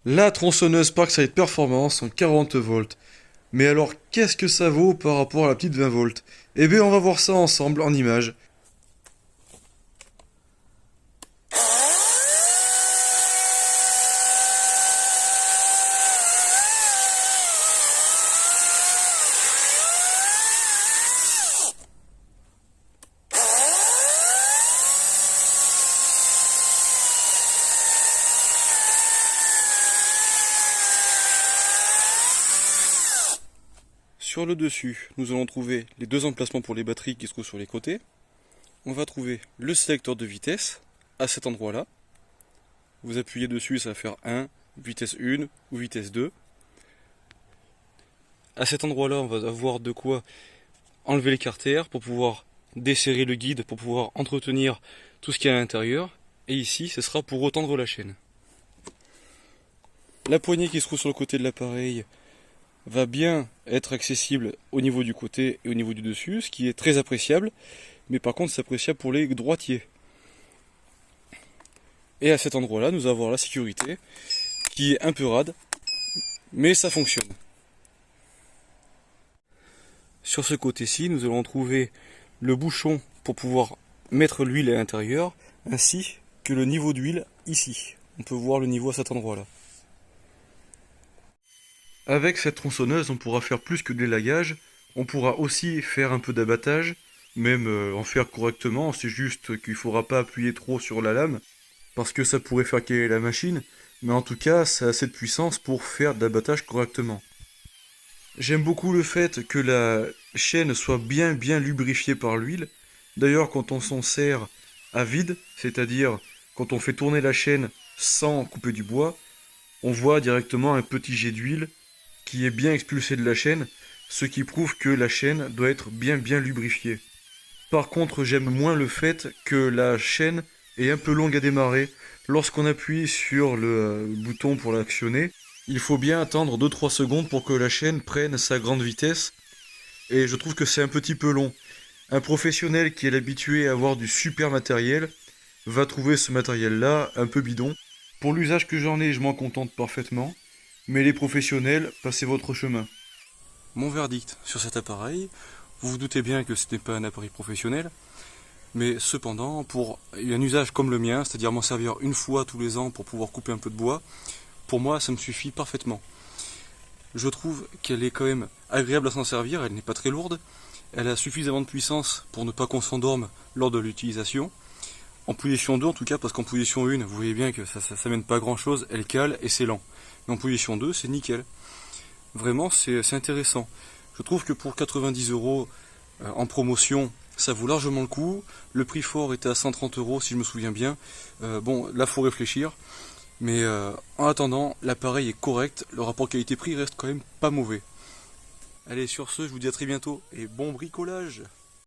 La tronçonneuse Parkside Performance en 40 volts. Mais alors, qu'est-ce que ça vaut par rapport à la petite 20 volts? Eh bien, on va voir ça ensemble en images. Sur le dessus, nous allons trouver les deux emplacements pour les batteries qui se trouvent sur les côtés. On va trouver le sélecteur de vitesse à cet endroit-là. Vous appuyez dessus, ça va faire 1, vitesse 1 ou vitesse 2. À cet endroit-là, on va avoir de quoi enlever l'écarter pour pouvoir desserrer le guide, pour pouvoir entretenir tout ce qu'il y a à l'intérieur. Et ici, ce sera pour retendre la chaîne. La poignée qui se trouve sur le côté de l'appareil va bien être accessible au niveau du côté et au niveau du dessus, ce qui est très appréciable, mais par contre c'est appréciable pour les droitiers. Et à cet endroit-là, nous avons la sécurité, qui est un peu rade, mais ça fonctionne. Sur ce côté-ci, nous allons trouver le bouchon pour pouvoir mettre l'huile à l'intérieur, ainsi que le niveau d'huile ici. On peut voir le niveau à cet endroit-là. Avec cette tronçonneuse, on pourra faire plus que de l'élagage, on pourra aussi faire un peu d'abattage, même en faire correctement, c'est juste qu'il ne faudra pas appuyer trop sur la lame, parce que ça pourrait faire caler la machine, mais en tout cas, ça a assez de puissance pour faire de l'abattage correctement. J'aime beaucoup le fait que la chaîne soit bien lubrifiée par l'huile. D'ailleurs, quand on s'en sert à vide, c'est-à-dire quand on fait tourner la chaîne sans couper du bois, on voit directement un petit jet d'huile qui est bien expulsé de la chaîne, ce qui prouve que la chaîne doit être bien lubrifiée. Par contre, j'aime moins le fait que la chaîne est un peu longue à démarrer. Lorsqu'on appuie sur le bouton pour l'actionner, il faut bien attendre 2-3 secondes pour que la chaîne prenne sa grande vitesse, et je trouve que c'est un petit peu long. Un professionnel qui est habitué à avoir du super matériel va trouver ce matériel-là un peu bidon. Pour l'usage que j'en ai, je m'en contente parfaitement, mais les professionnels, passez votre chemin. Mon verdict sur cet appareil, vous vous doutez bien que ce n'est pas un appareil professionnel, mais cependant, pour un usage comme le mien, c'est-à-dire m'en servir une fois tous les ans pour pouvoir couper un peu de bois, pour moi ça me suffit parfaitement. Je trouve qu'elle est quand même agréable à s'en servir, elle n'est pas très lourde, elle a suffisamment de puissance pour ne pas qu'on s'endorme lors de l'utilisation. En position 2 en tout cas, parce qu'en position 1, vous voyez bien que ça mène pas grand chose, elle cale et c'est lent. Mais en position 2, c'est nickel. Vraiment, c'est intéressant. Je trouve que pour 90 € en promotion, ça vaut largement le coup. Le prix fort était à 130 € si je me souviens bien. Bon, là, faut réfléchir. Mais en attendant, l'appareil est correct. Le rapport qualité-prix reste quand même pas mauvais. Allez, sur ce, je vous dis à très bientôt et bon bricolage!